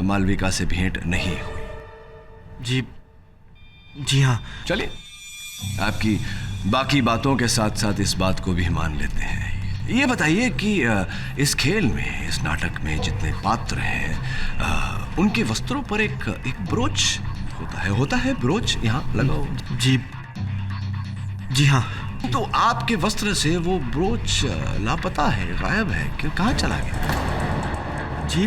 मालविका से भेंट नहीं हुई? जी हाँ। चलिए, आपकी बाकी बातों के साथ साथ इस बात को भी मान लेते हैं। ये बताइए कि इस खेल में, इस नाटक में जितने पात्र हैं, उनके वस्त्रों पर एक ब्रोच होता है ब्रोच यहाँ लगाओ। जी हाँ। तो आपके वस्त्र से वो ब्रोच लापता है, गायब है, क्यों, कहाँ चला गया? जी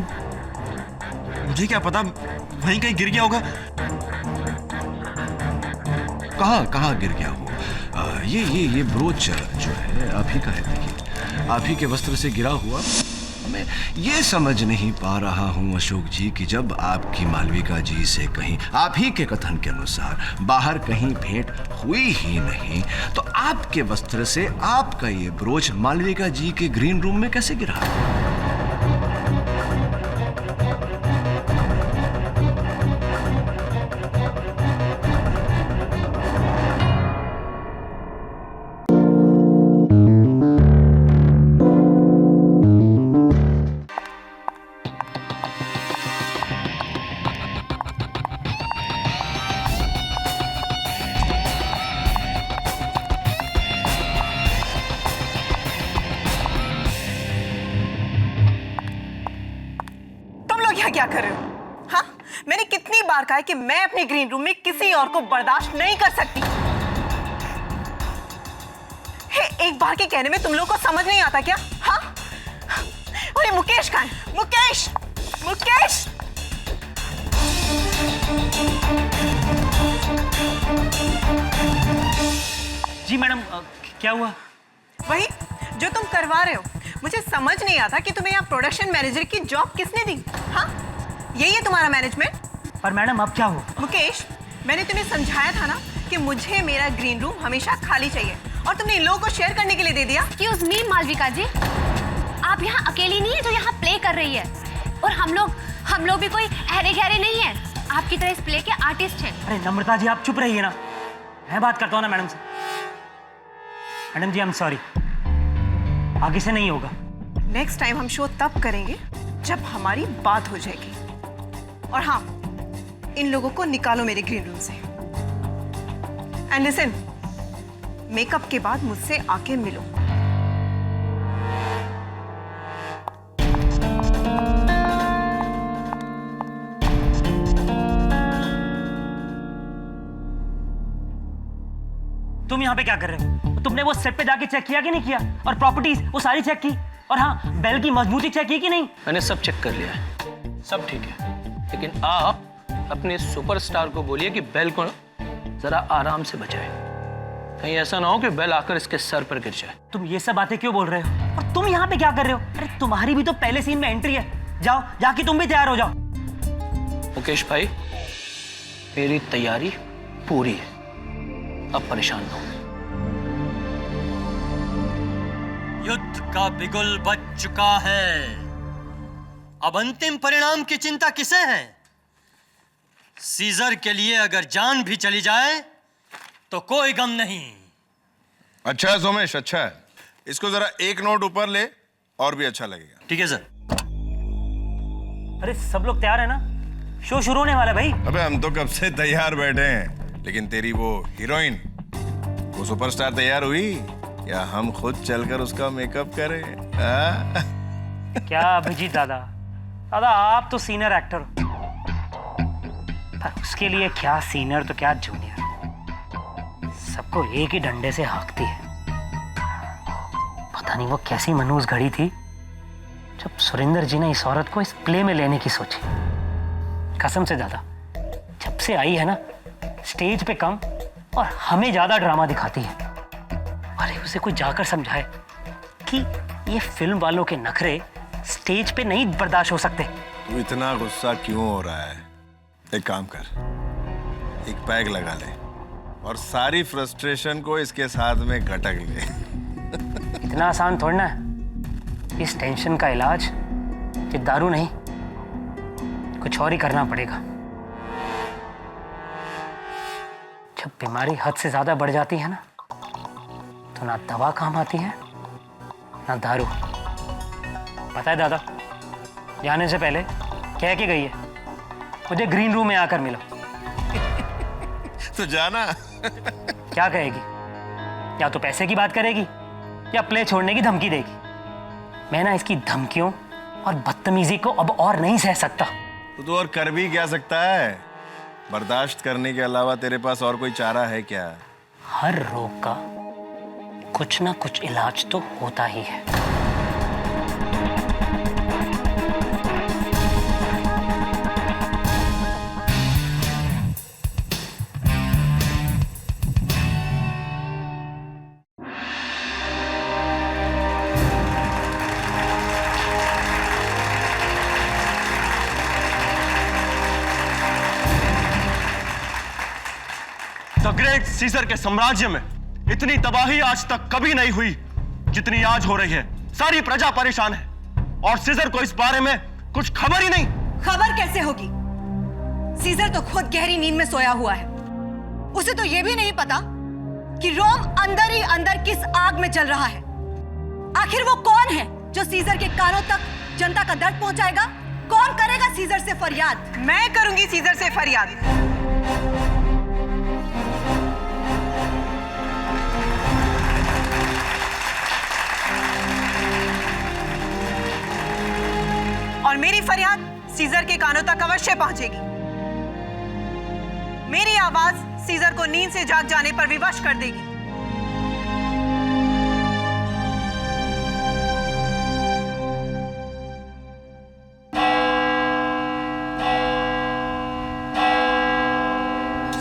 मुझे क्या पता, वहीं कहीं गिर गया होगा। कहाँ गिर गया हो? ये ब्रोच जो है आप ही का है। देखिए, आप ही के वस्त्र से गिरा हुआ। मैं ये समझ नहीं पा रहा हूँ अशोक जी कि जब आपकी मालविका जी से कहीं, आप ही के कथन के अनुसार, बाहर कहीं भेंट हुई ही नहीं, तो आपके वस्त्र से आपका ये ब्रोच मालविका जी के ग्रीन रूम में कैसे गिरा? क्या कर रहे हो? हाँ, मैंने कितनी बार कहा है कि मैं अपने ग्रीन रूम में किसी और को बर्दाश्त नहीं कर सकती। एक बार के कहने में तुम लोग को समझ नहीं आता क्या? हाँ? अरे मुकेश कहाँ है? मुकेश! मुकेश! जी मैडम, क्या हुआ? वही जो तुम करवा रहे हो। मुझे समझ नहीं आता कि तुम्हें यहाँ प्रोडक्शन मैनेजर की जॉब किसने दी? हाँ, यही है तुम्हारा मैनेजमेंट? पर मैडम अब क्या हो? मुकेश, मैंने तुम्हें समझाया था ना कि मुझे मेरा ग्रीन रूम हमेशा खाली चाहिए, और तुमने इन लोगों को शेयर करने के लिए दे दिया। एक्सक्यूज मी मालविका जी, आप यहाँ अकेली नहीं है जो यहाँ प्ले कर रही है, और हम लोग भी कोई अहरे गहरे नहीं है, आपकी तरह इस प्ले के आर्टिस्ट हैं। अरे नम्रता जी, आप चुप रहिए ना, मैं बात करता हूँ ना मैडम से। Madam ji, I am sorry, आगे से नहीं होगा। नेक्स्ट टाइम हम शो तब करेंगे जब हमारी बात हो जाएगी। और हाँ, इन लोगों को निकालो मेरे ग्रीन रूम से। एंड लिसन, मेकअप के बाद मुझसे आके मिलो। तुम यहाँ पे क्या कर रहे हो? तुमने वो सेट पे जाके चेक किया कि नहीं किया? और प्रॉपर्टीज वो सारी चेक की? और हाँ, बेल की मजबूती चेक की कि नहीं? मैंने सब चेक कर लिया है, सब ठीक है। लेकिन आप अपने सुपरस्टार को बोलिए कि बेल को जरा आराम से बचाए, कहीं ऐसा ना हो कि बेल आकर इसके सर पर गिर जाए। तुम ये सब बातें क्यों बोल रहे हो? और तुम यहाँ पे क्या कर रहे हो? अरे तुम्हारी भी तो पहले सीन में एंट्री है। जाओ, जाके तुम भी तैयार हो जाओ। मुकेश भाई, मेरी तैयारी पूरी है, अब परेशान ना हो। युद्ध का बिगुल बज चुका है, अब अंतिम परिणाम की चिंता किसे है? सीजर के लिए अगर जान भी चली जाए तो कोई गम नहीं। अच्छा है सोमेश, अच्छा है। इसको जरा एक नोट ऊपर ले, और भी अच्छा लगेगा। ठीक है सर। अरे सब लोग तैयार है ना? शो शुरू होने वाला है भाई। अबे हम तो कब से तैयार बैठे हैं, लेकिन तेरी वो हीरोइन, वो सुपरस्टार तैयार हुई या हम खुद चलकर उसका मेकअप करें? क्या अभिजीत दादा, आप तो सीनियर एक्टर हो, पर उसके लिए क्या सीनियर तो क्या जूनियर, सबको एक ही डंडे से हाँकती है। पता नहीं वो कैसी मनहूस घड़ी थी जब सुरेंद्र जी ने इस औरत को इस प्ले में लेने की सोची। कसम से दादा, जब से आई है ना, स्टेज पे कम और हमें ज्यादा ड्रामा दिखाती है। अरे उसे कोई जाकर समझाए कि ये फिल्म वालों के नखरे स्टेज पे नहीं बर्दाश्त हो सकते। तू इतना गुस्सा क्यों हो रहा है? एक काम कर, एक पैग लगा ले और सारी फ्रस्ट्रेशन को इसके साथ में घटक ले। इतना आसान थोड़ा ना है। इस टेंशन का इलाज ये दारू नहीं, कुछ और ही करना पड़ेगा। जब बीमारी हद से ज्यादा बढ़ जाती है ना, तो ना दवा काम आती है ना दारू। पता है दादा, जाने से पहले कह के गई है मुझे ग्रीन रूम में आकर मिलो। तो जाना। क्या कहेगी? या तो पैसे की बात करेगी या प्ले छोड़ने की धमकी देगी। मैं ना इसकी धमकियों और बदतमीजी को अब और नहीं सह सकता। तो और कर भी क्या सकता है? बर्दाश्त करने के अलावा तेरे पास और कोई चारा है क्या? हर रोग का कुछ ना कुछ इलाज तो होता ही है। द ग्रेट सीजर के साम्राज्य में इतनी तबाही आज तक कभी नहीं हुई जितनी आज हो रही है। सारी प्रजा परेशान है और सीजर को इस बारे में कुछ खबर ही नहीं। खबर कैसे होगी? सीजर तो खुद गहरी नींद में सोया हुआ है। उसे तो यह भी नहीं पता कि रोम अंदर ही अंदर किस आग में जल रहा है। आखिर वो कौन है जो सीजर के कानों तक जनता का दर्द पहुंचाएगा? कौन करेगा सीजर से फरियाद? मैं करूंगी सीजर से फरियाद। और मेरी फरियाद सीजर के कानों तक अवश्य पहुंचेगी। मेरी आवाज सीजर को नींद से जाग जाने पर विवश कर देगी।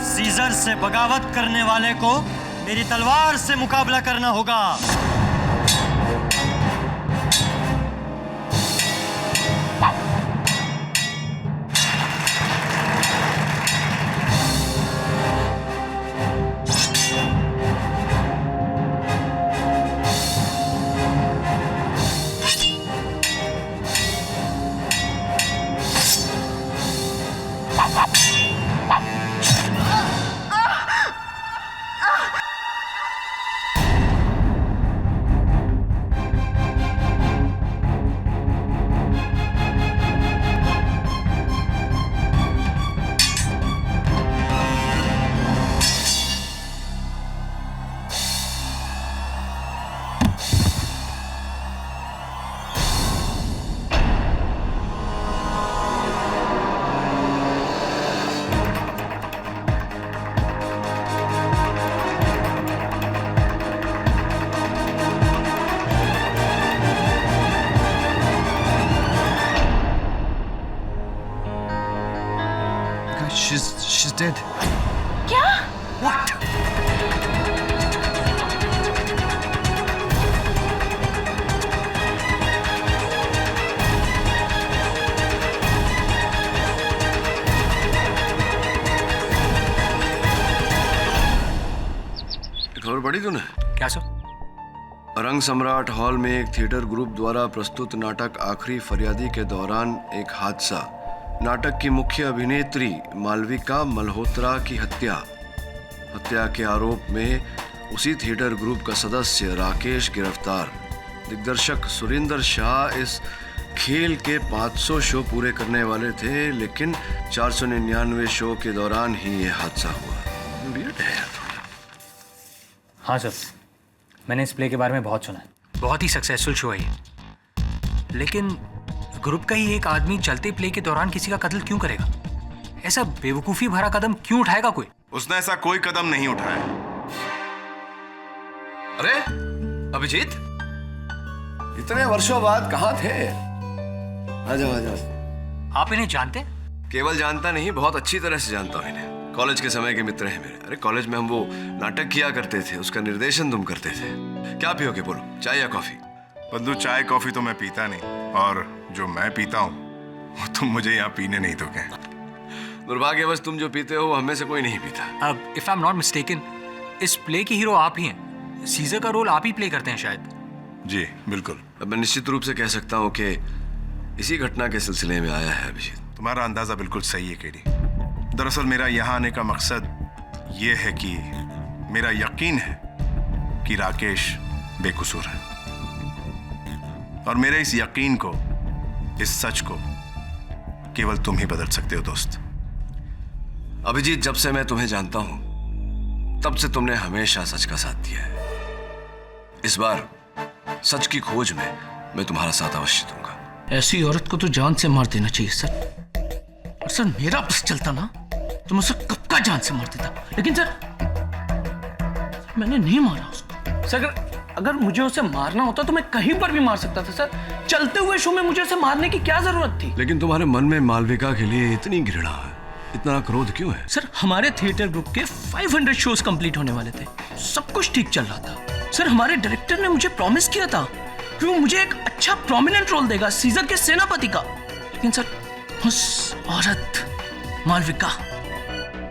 सीजर से बगावत करने वाले को मेरी तलवार से मुकाबला करना होगा। She's dead. क्या? What? खबर पढ़ी तूने? क्या सर? रंग सम्राट हॉल में एक थिएटर ग्रुप द्वारा प्रस्तुत नाटक आखिरी फरियादी के दौरान एक हादसा। नाटक की मुख्य अभिनेत्री मालविका मल्होत्रा की हत्या के आरोप में उसी थिएटर ग्रुप का सदस्य राकेश गिरफ्तार। दिग्दर्शक सुरिंदर शाह इस खेल के 500 शो पूरे करने वाले थे, लेकिन 499 शो के दौरान ही यह हादसा हुआ। वियर्ड है यार थोड़ा। हाँ सर, मैंने इस प्ले के बारे में बहुत सुना है। बहुत ही सक्सेसफुल शो है ये। लेकिन ग्रुप का ही एक आदमी चलते प्ले के दौरान किसी का कत्ल क्यों करेगा? ऐसा बेवकूफी भरा कदम क्यों उठाएगा कोई? उसने ऐसा कोई कदम नहीं उठाया। अरे अभिजीत, इतने वर्षों बाद कहाँ थे? आजा आजा। आप इन्हें जानते हैं? केवल जानता नहीं, बहुत अच्छी तरह से जानता हूँ इन्हें। कॉलेज के समय के मित्र हैं मेरे। अरे कॉलेज में हम वो नाटक किया करते थे, उसका निर्देशन तुम करते थे। क्या पियोगे बोलो, चाय या कॉफी? बंधु, चाय कॉफी तो मैं पीता नहीं, और जो मैं पीता हूँ वो तुम मुझे यहाँ पीने नहीं दोगे। दुर्भाग्यवश तुम जो पीते हो वो हमें से कोई नहीं पीता। अब if I am not mistaken, इस प्ले के हीरो आप ही हैं। सीजर का रोल आप ही प्ले करते हैं शायद। जी बिल्कुल। अब मैं निश्चित रूप से कह सकता हूँ कि इसी घटना के सिलसिले में आया है अभिजीत। तुम्हारा अंदाजा बिल्कुल सही है केडी। दरअसल मेरा यहाँ आने का मकसद ये है कि मेरा यकीन है कि राकेश बेकसूर है, और मेरे इस यकीन को, इस सच को केवल तुम ही बदल सकते हो दोस्त। अभिजीत, जब से मैं तुम्हें जानता हूं तब से तुमने हमेशा सच का साथ दिया है। इस बार सच की खोज में मैं तुम्हारा साथ अवश्य दूंगा। ऐसी औरत को तो जान से मार देना चाहिए सर। और सर मेरा बस चलता ना तो मैं उसे कब का जान से मार देता, लेकिन सर मैंने नहीं मारा उसको। सर अगर मुझे उसे मारना होता तो मैं कहीं पर भी मार सकता था सर। चलते हुए शो में मुझे उसे मारने की क्या जरूरत थी? लेकिन तुम्हारे मन में मालविका के लिए इतनी घृणा है, इतना क्रोध क्यों है? सर हमारे थिएटर ग्रुप के 500 शोज कंप्लीट होने वाले थे, सब कुछ ठीक चल रहा था। सर हमारे डायरेक्टर ने मुझे प्रॉमिस किया था कि वो मुझे एक अच्छा प्रोमिनेंट रोल देगा सीजर के सेनापति का। लेकिन सर उस औरत मालविका,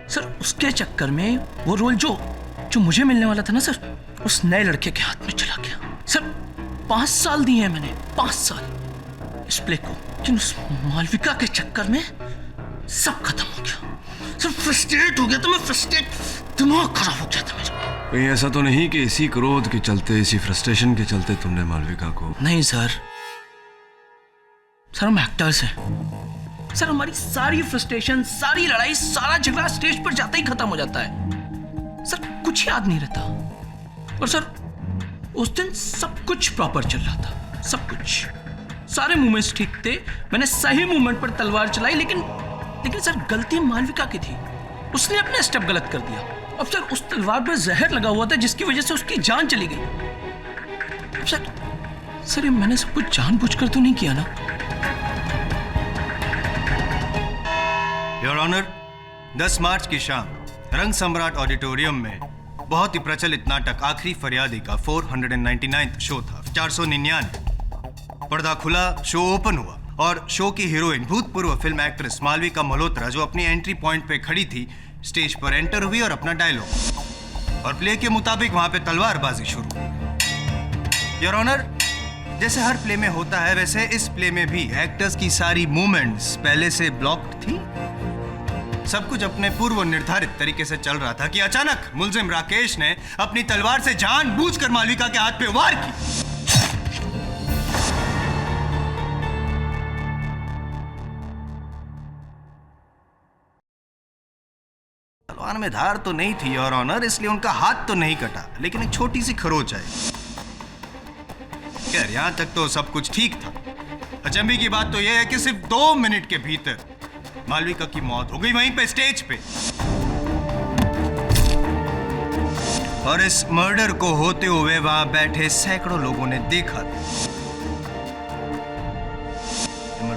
सर उसके चक्कर में वो रोल जो मुझे मिलने वाला था ना सर, उस नए लड़के के हाथ में चला गया। सर 5 साल दिए हैं मैंने, 5 साल इस प्ले को, लेकिन उस मालविका के चक्कर में सब खत्म हो गया। सर फ्रस्ट्रेट हो गया था मैं, दिमाग खराब हो गया था मेरा। कहीं ऐसा तो नहीं कि इसी क्रोध के चलते, इसी फ्रस्ट्रेशन के चलते तुमने मालविका को? नहीं सर, हम एक्टर्स हैं सर। हमारी सारी फ्रस्ट्रेशन, सारी लड़ाई, सारा झगड़ा स्टेज पर जाते ही खत्म हो जाता है सर, कुछ याद नहीं रहता। और सर उस दिन सब कुछ प्रॉपर चल रहा था, सब कुछ, सारे मूवमेंट्स ठीक थे। मैंने सही मूवमेंट पर तलवार चलाई, लेकिन सर गलती मालविका की थी। उसने अपने स्टेप गलत कर दिया। अब सर उस तलवार पर जहर लगा हुआ था जिसकी वजह से उसकी जान चली गई। अब सर ये मैंने सब कुछ जानबूझकर तो नहीं किया ना? योर ऑनर, 10 मार्च की शाम रंग सम्राट ऑडिटोरियम में बहुत ही प्रचलित नाटक आखिरी फरियादी का 499th शो था। 499 पर्दा खुला, शो ओपन हुआ और शो की हीरोइन भूतपूर्व फिल्म एक्ट्रेस मालविका मल्होत्रा, जो अपनी एंट्री पॉइंट पे खड़ी थी, स्टेज पर एंटर हुई और अपना डायलॉग और प्ले के मुताबिक वहां पे तलवारबाजी शुरू। योर ऑनर, जैसे हर प्ले में होता है वैसे इस प्ले में भी एक्टर्स की सारी मूवमेंट्स पहले से ब्लॉक्ड थी। सब कुछ अपने पूर्व निर्धारित तरीके से चल रहा था कि अचानक मुलजिम राकेश ने अपनी तलवार से जानबूझकर मालविका के हाथ पे वार की। तलवार में धार तो नहीं थी योर ऑनर, इसलिए उनका हाथ तो नहीं कटा, लेकिन एक छोटी सी खरोच आई। खैर यहां तक तो सब कुछ ठीक था। अचंभे की बात तो यह है कि सिर्फ 2 मिनट के भीतर मालविका की मौत हो गई वहीं पे स्टेज पे। और इस मर्डर को होते हुए वहां बैठे सैकड़ों लोगों ने देखा।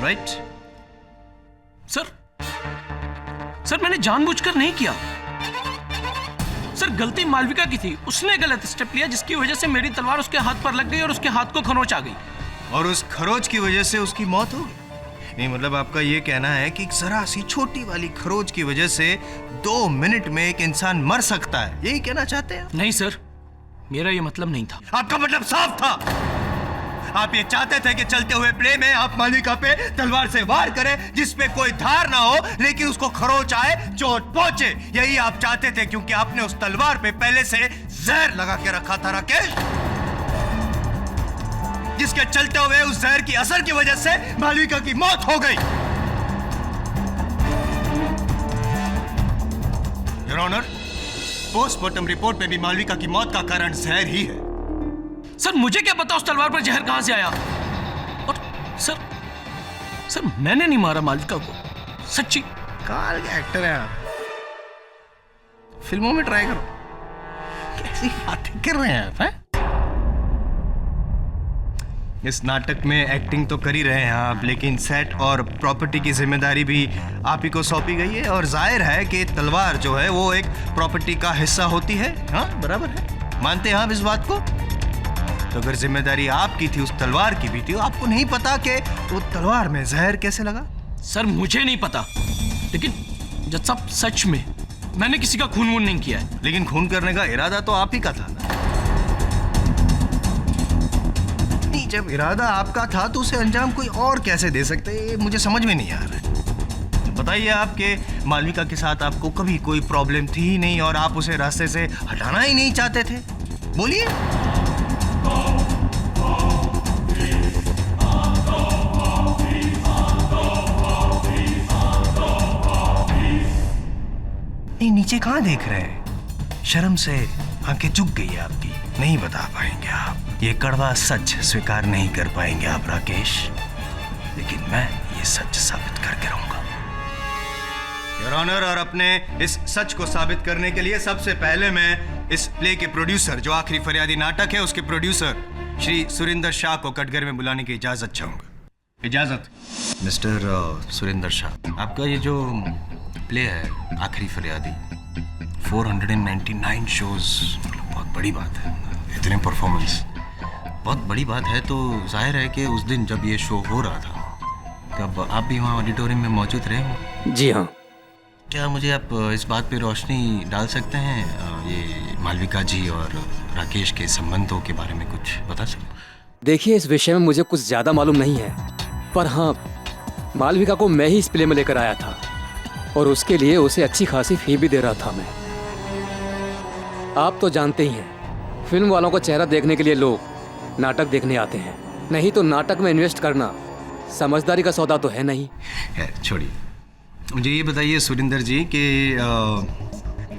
राइट? सर मैंने जानबूझकर नहीं किया सर, गलती मालविका की थी। उसने गलत स्टेप लिया जिसकी वजह से मेरी तलवार उसके हाथ पर लग गई और उसके हाथ को खरोच आ गई और उस खरोच की वजह से उसकी मौत हो गई। नहीं मतलब आपका ये कहना है कि जरा सी छोटी वाली खरोच की वजह से 2 मिनट में एक इंसान मर सकता है, यही कहना चाहते हैं? नहीं सर, मेरा ये मतलब नहीं था। आपका मतलब साफ था। आप ये चाहते थे कि चलते हुए प्ले में आप मालविका पे तलवार से वार करें जिसपे कोई धार ना हो, लेकिन उसको खरोच आए, चोट पहुंचे। यही आप चाहते थे क्योंकि आपने उस तलवार पे पहले से जहर लगा के रखा था राकेश, जिसके चलते हुए उस जहर की असर की वजह से मालविका की मौत हो गई। योर ऑनर, पोस्टमार्टम रिपोर्ट में भी मालविका की मौत का कारण जहर ही है। सर मुझे क्या पता उस तलवार पर जहर कहां से आया। और सर मैंने नहीं मारा मालविका को, सच्ची। कमाल के एक्टर हैं आप, फिल्मों में ट्राई करो। कैसी बातें कर रहे हैं आप, हैं? इस नाटक में एक्टिंग तो कर ही रहे हैं आप, लेकिन सेट और प्रॉपर्टी की जिम्मेदारी भी आप ही को सौंपी गई है और जाहिर है कि तलवार जो है वो एक प्रॉपर्टी का हिस्सा होती है। हाँ बराबर है, मानते हैं आप इस बात को? तो अगर जिम्मेदारी आपकी थी, उस तलवार की भी थी, आपको नहीं पता कि वो तलवार में जहर कैसे लगा? सर मुझे नहीं पता, लेकिन जब सब सच में मैंने किसी का खून वून नहीं किया है। लेकिन खून करने का इरादा तो आप ही का था ना? जब इरादा आपका था तो उसे अंजाम कोई और कैसे दे सकते हैं, मुझे समझ में नहीं आ रहा है। बताइए, आपके मालविका के साथ आपको कभी कोई प्रॉब्लम थी ही नहीं और आप उसे रास्ते से हटाना ही नहीं चाहते थे? बोलिए। नहीं, नीचे कहाँ देख रहे हैं? शर्म से आंखें झुक गई है आपकी, नहीं बता पाएंगे आप। ये कड़वा सच स्वीकार नहीं कर पाएंगे आप राकेश, लेकिन मैं ये सच साबित करके रहूंगा। योर ऑनर, और अपने इस सच को साबित करने के लिए सबसे पहले मैं इस प्ले के प्रोड्यूसर, जो आखिरी फरियादी नाटक है, उसके प्रोड्यूसर श्री सुरिंदर शाह को कटघरे में बुलाने की इजाजत चाहूंगा। इजाजत। मिस्टर सुरिंदर शाह, आपका ये जो प्ले है आखिरी फरियादी, 499 शोज, बहुत बड़ी बात है। इतने परफॉर्मेंस बहुत बड़ी बात है। तो जाहिर है कि उस दिन जब ये शो हो रहा था तब आप भी वहाँ ऑडिटोरियम में मौजूद रहे हो? जी हाँ। क्या मुझे आप इस बात पे रोशनी डाल सकते हैं, ये मालविका जी और राकेश के संबंधों के बारे में कुछ बता सकते? देखिए, इस विषय में मुझे कुछ ज़्यादा मालूम नहीं है, पर हाँ, मालविका को मैं ही इस प्ले में लेकर आया था और उसके लिए उसे अच्छी खासी फी भी दे रहा था मैं। आप तो जानते ही हैं, फिल्म वालों का चेहरा देखने के लिए लोग नाटक देखने आते हैं, नहीं तो नाटक में इन्वेस्ट करना समझदारी का सौदा तो है नहीं। छोड़िए, मुझे ये बताइए सुरिंदर जी कि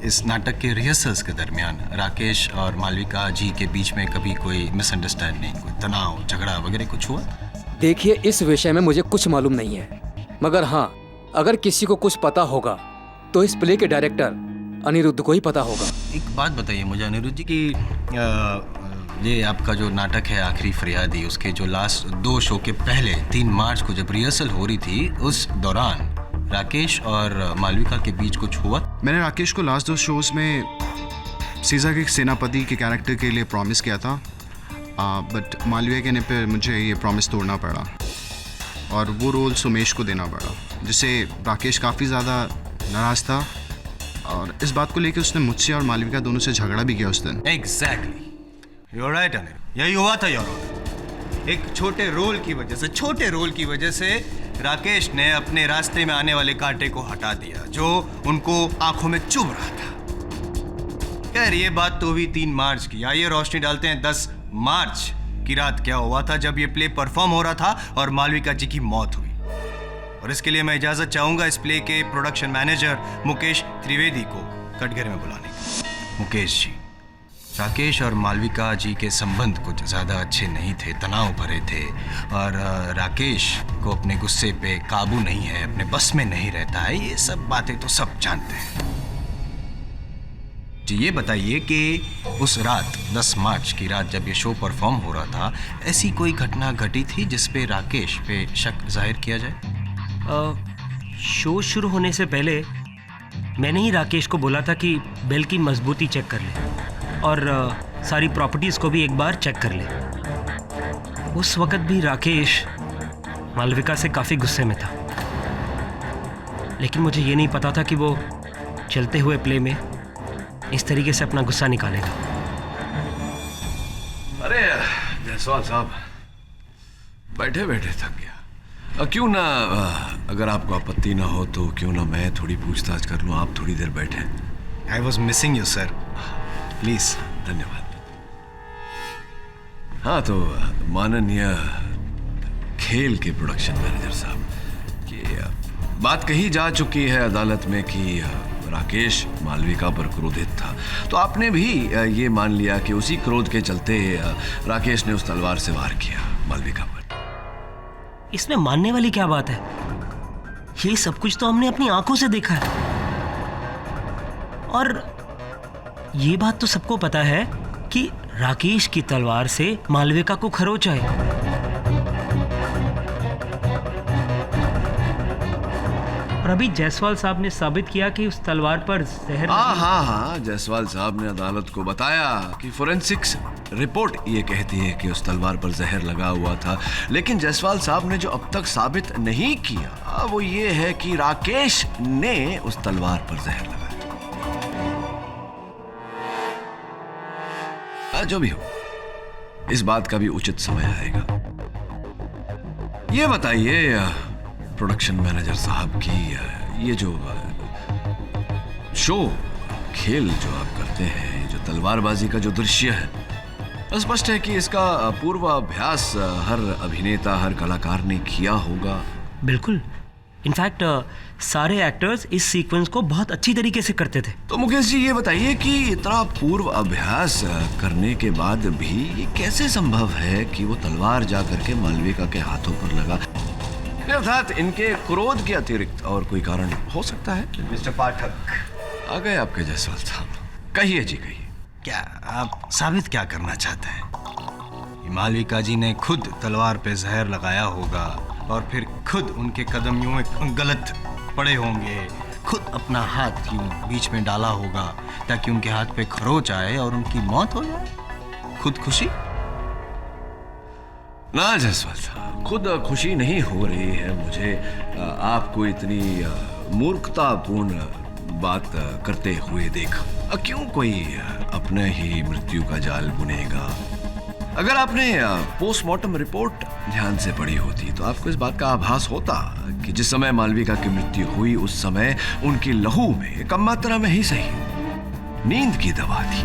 इस नाटक के रिहर्सल्स के दरमियान राकेश और मालविका जी के बीच में कभी कोई मिसअंडरस्टैंडिंग, कोई तनाव, झगड़ा वगैरह कुछ हुआ? देखिए, इस विषय में मुझे कुछ मालूम नहीं है, मगर हाँ, अगर किसी को कुछ पता होगा तो इस प्ले के डायरेक्टर अनिरुद्ध को ही पता होगा। एक बात बताइए मुझे अनिरुद्ध जी कि ये आपका जो नाटक है आखिरी फरियादी, उसके जो लास्ट 2 शो के पहले 3 मार्च को जब रिहर्सल हो रही थी, उस दौरान राकेश और मालविका के बीच कुछ हुआ? मैंने राकेश को लास्ट 2 शोज में सीज़र के सेनापति के कैरेक्टर के लिए प्रॉमिस किया था, बट मालविका कहने पर मुझे ये प्रॉमिस तोड़ना पड़ा और वो रोल सुमेश को देना पड़ा, जिससे राकेश काफ़ी ज़्यादा नाराज़ था और इस बात को लेकर उसने मुझसे और मालविका दोनों से झगड़ा भी किया उस दिन। एग्जैक्टली, यू राइट अनिल, यही हुआ था योर ऑनर। एक छोटे रोल की वजह से राकेश ने अपने रास्ते में आने वाले कांटे को हटा दिया जो उनको आंखों में चुभ रहा था। खैर, ये बात तो हुई 3 मार्च की। आइए रोशनी डालते हैं 10 मार्च की रात क्या हुआ था जब ये प्ले परफॉर्म हो रहा था और मालविका जी की मौत हुई। और इसके लिए मैं इजाजत चाहूंगा इस प्ले के प्रोडक्शन मैनेजर मुकेश त्रिवेदी को कटघरे में बुलाने की। मुकेश जी, राकेश और मालविका जी के संबंध कुछ ज़्यादा अच्छे नहीं थे, तनाव भरे थे और राकेश को अपने गुस्से पे काबू नहीं है, अपने बस में नहीं रहता है। ये सब बातें तो सब जानते हैं जी। ये बताइए कि उस रात 10 मार्च की रात जब ये शो परफॉर्म हो रहा था, ऐसी कोई घटना घटी थी जिस पे राकेश पे शक जाहिर किया जाए? शो शुरू होने से पहले मैंने ही राकेश को बोला था कि बेल की मजबूती चेक कर ले और सारी प्रॉपर्टीज़ को भी एक बार चेक कर ले। उस वक्त भी राकेश मालविका से काफ़ी गुस्से में था, लेकिन मुझे ये नहीं पता था कि वो चलते हुए प्ले में इस तरीके से अपना गुस्सा निकालेगा। अरे जायसवाल साहब, बैठे बैठे थक गया। क्यों ना, अगर आपको आपत्ति ना हो तो क्यों ना मैं थोड़ी पूछताछ कर लूँ, आप थोड़ी देर बैठे। I was missing you sir, please. धन्यवाद। हाँ, तो माननीय खेल के प्रोडक्शन मैनेजर साहब, कि बात कही जा चुकी है अदालत में कि राकेश मालविका पर क्रोधित था, तो आपने भी ये मान लिया कि उसी क्रोध के चलते राकेश ने उस तलवार से वार किया मालविका पर। इसमें मानने वाली क्या बात है? ये सब कुछ तो हमने अपनी आंखों से देखा है और ये बात तो सबको पता है कि राकेश की तलवार से मालविका को खरोच आए। और अभी जायसवाल साहब ने साबित किया कि उस तलवार पर जहर। हाँ, जायसवाल साहब ने अदालत को बताया कि फोरेंसिक्स रिपोर्ट ये कहती है कि उस तलवार पर जहर लगा हुआ था, लेकिन जायसवाल साहब ने जो अब तक साबित नहीं किया वो ये है कि राकेश ने उस तलवार पर जहर लगाया। जो भी हो, इस बात का भी उचित समय आएगा। ये बताइए प्रोडक्शन मैनेजर साहब की ये जो शो खेल जो आप करते हैं, जो तलवारबाजी का जो दृश्य है, स्पष्ट है कि इसका पूर्वाभ्यास हर अभिनेता, हर कलाकार ने किया होगा। बिल्कुल, इनफैक्ट सारे एक्टर्स इस सीक्वेंस को बहुत अच्छी तरीके से करते थे। तो मुकेश जी ये बताइए कि इतना पूर्व अभ्यास करने के बाद भी ये कैसे संभव है कि वो तलवार जा करके मालविका के हाथों पर लगा? अर्थात इनके क्रोध के अतिरिक्त और कोई कारण हो सकता है? मिस्टर पाठक, आ गए आपके जयसवाल साहब, कहिए जी कहिए। क्या आप साबित क्या करना चाहते हैं? मालविका जी ने खुद तलवार पे जहर लगाया होगा और फिर खुद उनके कदम यूं गलत पड़े होंगे, खुद अपना हाथ यूं बीच में डाला होगा ताकि उनके हाथ पे खरोच आए और उनकी मौत हो जाए। खुद खुशी? ना जयसवाल साहब, खुद खुशी नहीं हो रही है मुझे आपको इतनी मूर्खतापूर्ण बात करते हुए देख। क्यों कोई अपने ही मृत्यु का जाल बुनेगा? अगर आपने पोस्टमार्टम रिपोर्ट ध्यान से पढ़ी होती तो आपको इस बात का आभास होता कि जिस समय मालविका की मृत्यु हुई उस समय उनकी लहू में कम मात्रा में ही सही नींद की दवा थी।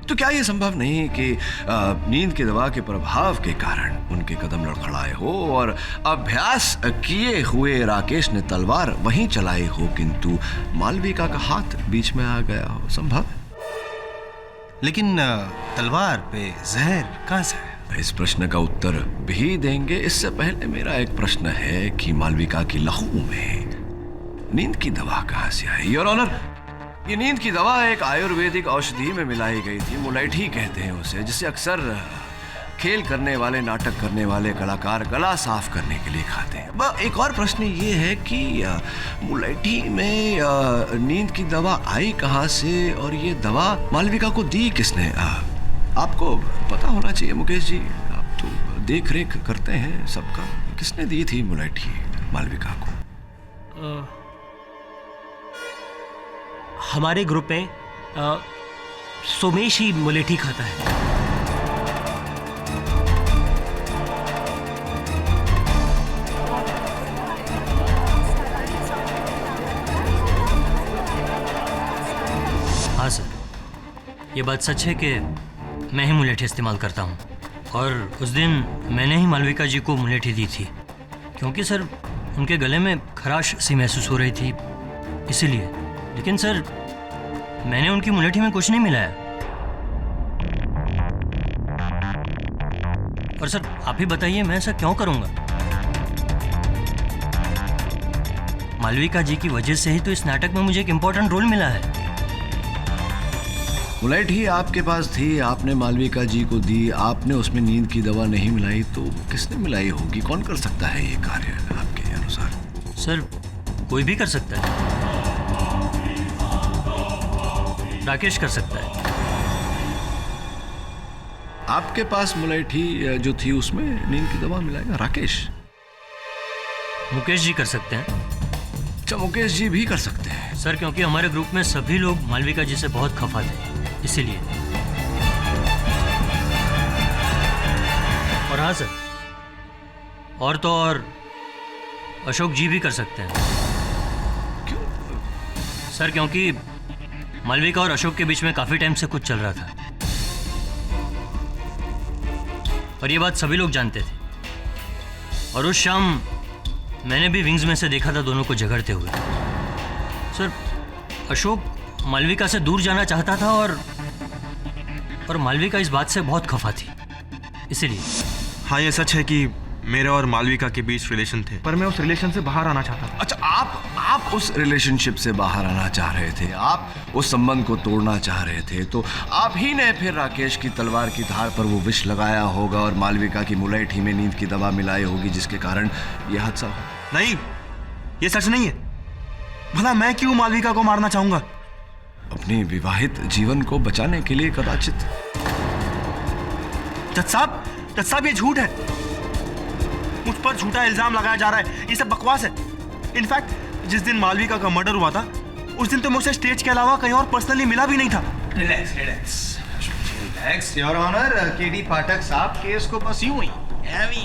तो क्या यह संभव नहीं कि नींद की दवा के प्रभाव के कारण उनके कदम लड़खड़ाए हो और अभ्यास किए हुए राकेश ने तलवार वहीं चलाई हो किंतु मालविका का हाथ बीच में आ गया हो? संभव है। लेकिन तलवार पे जहर कहां से है? इस प्रश्न का उत्तर भी देंगे। इससे पहले मेरा एक प्रश्न है कि मालविका की लहू में नींद की दवा कहां से आई? योर ऑनर, ये नींद की दवा एक आयुर्वेदिक औषधि में मिलाई गई थी। मुलैठी कहते हैं उसे, जिसे अक्सर खेल करने वाले, नाटक करने वाले कलाकार गला साफ करने के लिए खाते हैं। एक और प्रश्न ये है कि मुलैठी में नींद की दवा आई कहाँ से और ये दवा मालविका को दी किसने? आपको पता होना चाहिए मुकेश जी, आप तो देख रेख करते हैं सबका। किसने दी थी मुलैठी मालविका को? हमारे ग्रुप में सोमेश ही मुलेठी खाता है। हाँ सर, ये बात सच है कि मैं ही मुलेठी इस्तेमाल करता हूँ और उस दिन मैंने ही मालविका जी को मुलेठी दी थी क्योंकि सर उनके गले में खराश सी महसूस हो रही थी, इसीलिए। लेकिन सर मैंने उनकी मुलेठी में कुछ नहीं मिलाया। और सर आप ही बताइए मैं ऐसा क्यों करूंगा? मालविका जी की वजह से ही तो इस नाटक में मुझे एक इंपॉर्टेंट रोल मिला है। मुलैठी आपके पास थी, आपने मालविका जी को दी, आपने उसमें नींद की दवा नहीं मिलाई, तो किसने मिलाई होगी? कौन कर सकता है ये कार्य आपके अनुसार? सर कोई भी कर सकता है। राकेश कर सकता है। आपके पास मुलैठी जो थी उसमें नींद की दवा मिलाएगा राकेश? मुकेश जी कर सकते हैं। अच्छा, मुकेश जी भी कर सकते हैं सर, क्योंकि हमारे ग्रुप में सभी लोग मालविका जी से बहुत खफा थे, इसीलिए। और हाँ सर, और तो और अशोक जी भी कर सकते हैं। क्यों? सर क्योंकि मालविका और अशोक के बीच में काफी टाइम से कुछ चल रहा था और ये बात सभी लोग जानते थे। और उस शाम मैंने भी विंग्स में से देखा था दोनों को झगड़ते हुए। सर अशोक मालविका से दूर जाना चाहता था और मालविका इस बात से बहुत खफा थी, इसीलिए। हाँ, ये सच है कि मेरे और मालविका के बीच रिलेशन थे, पर मैं उस रिलेशन से बाहर आना चाहता था। अच्छा, आप उस रिलेशनशिप से बाहर आना चाह रहे थे, आप उस संबंध को तोड़ना चाह रहे थे, तो आप ही ने फिर राकेश की तलवार की धार पर वो विष लगाया होगा और मालविका की मुलैठी में नींद की दवा मिलाई होगी, जिसके कारण यह हादसा हुआ। नहीं, ये सच नहीं है। भला मैं क्यों मालविका को मारना चाहूंगा? अपनी विवाहित जीवन को बचाने के लिए कदाचित। जज साहब, ये झूठ है। मुझ पर झूठा इल्जाम लगाया जा रहा है, ये सब बकवास है। इनफैक्ट जिस दिन मालविका का मर्डर हुआ था उस दिन तो मुझसे स्टेज के अलावा कहीं और पर्सनली मिला भी नहीं था। Relax your honour. KD Pathak साहब केस को बस यूं ही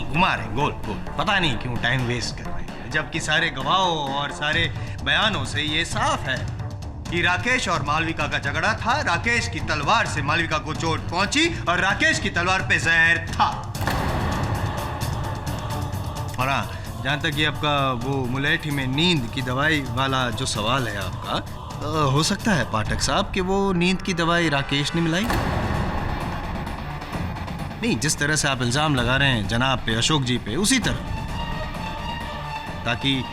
घुमा रहे गोल गोल, पता नहीं क्यों टाइम वेस्ट कर रहे हैं, जबकि सारे गवाहों और सारे बयानों से ये साफ है कि राकेश और मालविका का झगड़ा था, राकेश की तलवार से मालविका को चोट पहुंची और राकेश की तलवार पे जहर था। और हाँ, जहां तक ये आपका वो मुलेठी में नींद की दवाई वाला जो सवाल है आपका, हो सकता है पाठक साहब कि वो नींद की दवाई राकेश ने मिलाई। नहीं, जिस तरह से आप इल्जाम लगा रहे हैं जनाब पे, अशोक जी पे, उसी तरह, ताकि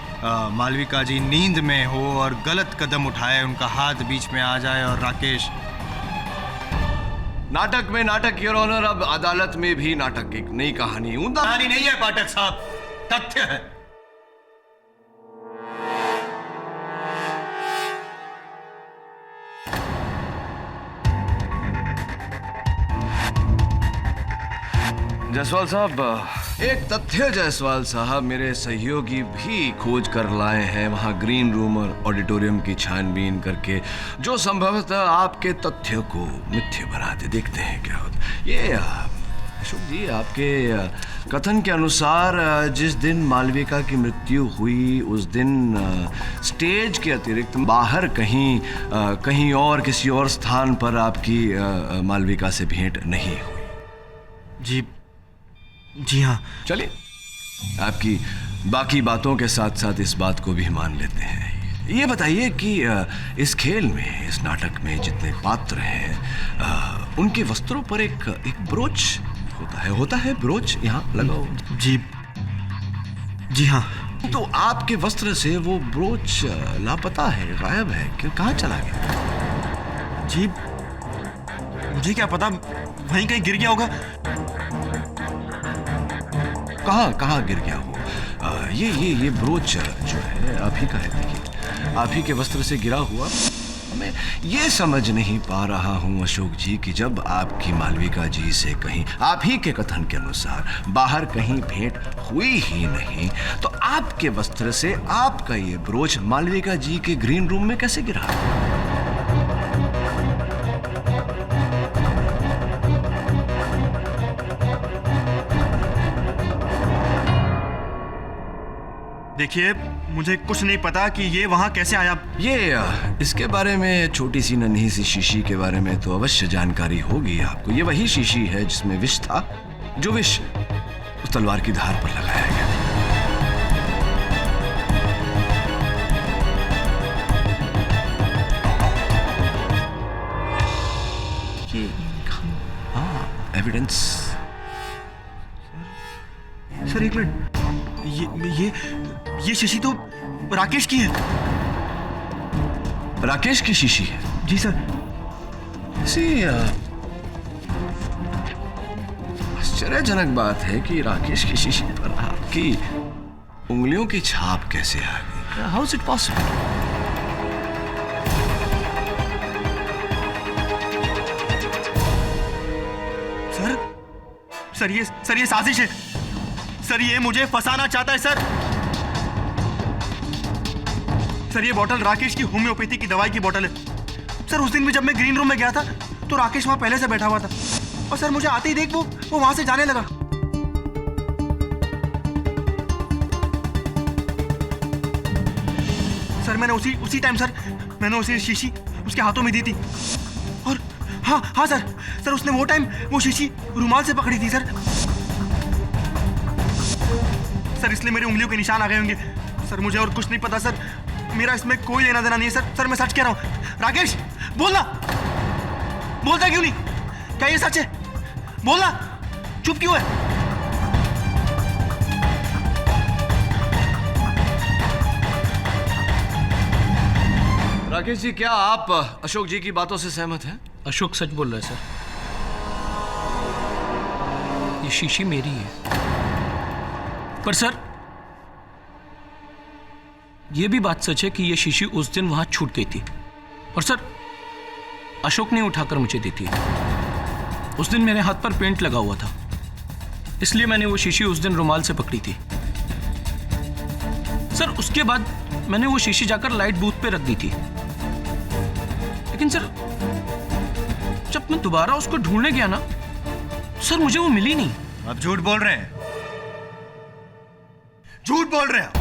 मालविका जी नींद में हो और गलत कदम उठाए, उनका हाथ बीच में आ जाए और राकेश। नाटक में नाटक, योर ऑनर। अब अदालत में भी नाटक, एक नई कहानी। कहानी नहीं है पाठक साहब, तथ्य है। जायसवाल साहब, एक तथ्य जायसवाल साहब, मेरे सहयोगी भी खोज कर लाए हैं वहां ग्रीन रूम और ऑडिटोरियम की छानबीन करके, जो संभवतः आपके तथ्य को मिथ्य बनाते। देखते हैं क्या होता। ये अशोक जी, आपके कथन के अनुसार जिस दिन मालविका की मृत्यु हुई उस दिन स्टेज के अतिरिक्त बाहर कहीं और किसी और स्थान पर आपकी मालविका से भेंट नहीं हुई। जी हाँ। चलिए, आपकी बाकी बातों के साथ साथ इस बात को भी मान लेते हैं। ये बताइए कि इस खेल में, इस नाटक में जितने पात्र हैं, उनके वस्त्रों पर एक ब्रोच होता है ब्रोच यहाँ लगा हो। जी हाँ। तो आपके वस्त्र से वो ब्रोच लापता है, गायब है, कहाँ चला गया? जी मुझे क्या पता, वहीं कहीं गिर गया होगा। कहाँ गिर गया हो? ये ब्रोच जो है आप ही का है। देखिए, आप ही के वस्त्र से गिरा हुआ। मैं ये समझ नहीं पा रहा हूँ अशोक जी कि जब आपकी मालविका जी से कहीं, आप ही के कथन के अनुसार, बाहर कहीं भेंट हुई ही नहीं, तो आपके वस्त्र से आपका ये ब्रोच मालविका जी के ग्रीन रूम में कैसे गिरा? देखिए, मुझे कुछ नहीं पता कि ये वहां कैसे आया। इसके बारे में, छोटी सी नन्ही सी शीशी के बारे में तो अवश्य जानकारी होगी आपको। ये वही शीशी है जिसमें विष था, जो विष उस तलवार की धार पर लगाया गया। ये एविडेंस। सर एक मिनट, ये शीशी तो राकेश की है। राकेश की शीशी है? जी सर। आश्चर्यजनक बात है कि राकेश की शीशी पर आपकी उंगलियों की छाप कैसे आ गई? How is it possible? Sir ये साजिश है। सर ये मुझे फंसाना चाहता है सर ये बोतल राकेश की होम्योपैथी की दवाई की बोतल है। सर उस दिन भी जब मैं ग्रीन रूम में गया था तो राकेश वहां पहले से बैठा हुआ था, और सर मुझे आते ही देख वो वहां से जाने लगा। सर मैंने उसी टाइम मैंने उसे शीशी उसके हाथों में दी थी। और हाँ सर उसने वो टाइम वो शीशी रुमाल से पकड़ी थी सर, इसलिए मेरी उंगलियों के निशान आ गए होंगे। सर मुझे और कुछ नहीं पता सर, मेरा इसमें कोई लेना देना नहीं है सर मैं सच कह रहा हूं। राकेश बोलता क्यों नहीं? क्या ये सच है? बोलना, चुप क्यों है? राकेश जी, क्या आप अशोक जी की बातों से सहमत हैं? अशोक सच बोल रहा है सर, ये शीशी मेरी है। पर सर ये भी बात सच है कि ये शीशी उस दिन वहां छूट गई थी, और सर अशोक ने उठाकर मुझे दी थी। उस दिन मेरे हाथ पर पेंट लगा हुआ था, इसलिए मैंने वो शीशी उस दिन रुमाल से पकड़ी थी। सर उसके बाद मैंने वो शीशी जाकर लाइट बूथ पे रख दी थी, लेकिन सर जब मैं दोबारा उसको ढूंढने गया ना सर, मुझे वो मिली नहीं। आप झूठ बोल रहे हैं, झूठ बोल रहे हैं।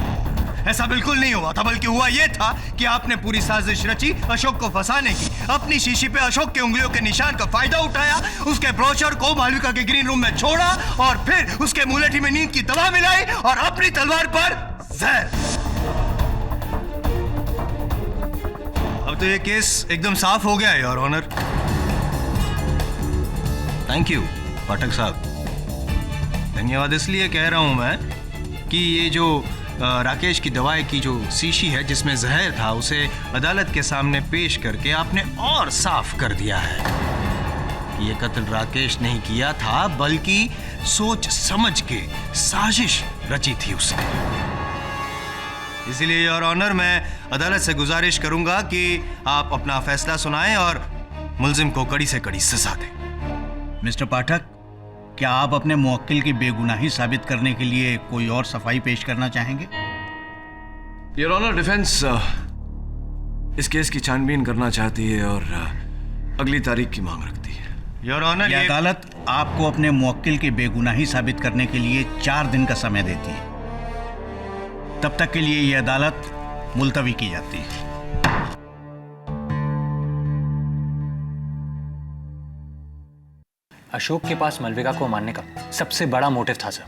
ऐसा बिल्कुल नहीं हुआ था, बल्कि हुआ यह था कि आपने पूरी साजिश रची अशोक को फंसाने की। अपनी शीशी पे अशोक के उंगलियों के निशान का फायदा उठाया, उसके ब्रोचर को मालविका के ग्रीन रूम में छोड़ा और फिर उसके मुलेठी में नींद की दवा मिलाई और अपनी तलवार पर जहर। अब तो ये केस एकदम साफ हो गया है योर ऑनर। थैंक यू पाठक साहब। धन्यवाद इसलिए कह रहा हूं मैं कि ये जो राकेश की दवाई की जो शीशी है जिसमें जहर था, उसे अदालत के सामने पेश करके आपने और साफ कर दिया है कि ये कत्ल राकेश नहीं किया था, बल्कि सोच समझ के साजिश रची थी उसने। इसीलिए योर ऑनर मैं अदालत से गुजारिश करूंगा कि आप अपना फैसला सुनाएं और मुल्जिम को कड़ी से कड़ी सजा दें। मिस्टर पाठक, क्या आप अपने मुवक्किल की बेगुनाही साबित करने के लिए कोई और सफाई पेश करना चाहेंगे? योर ऑनर, डिफेंस इस केस की छानबीन करना चाहती है और अगली तारीख की मांग रखती है। योर ऑनर, ये अदालत आपको अपने मुवक्किल की बेगुनाही साबित करने के लिए 4 दिन का समय देती है। तब तक के लिए ये अदालत मुलतवी की जाती है। अशोक के पास मालविका को मारने का सबसे बड़ा मोटिव था सर।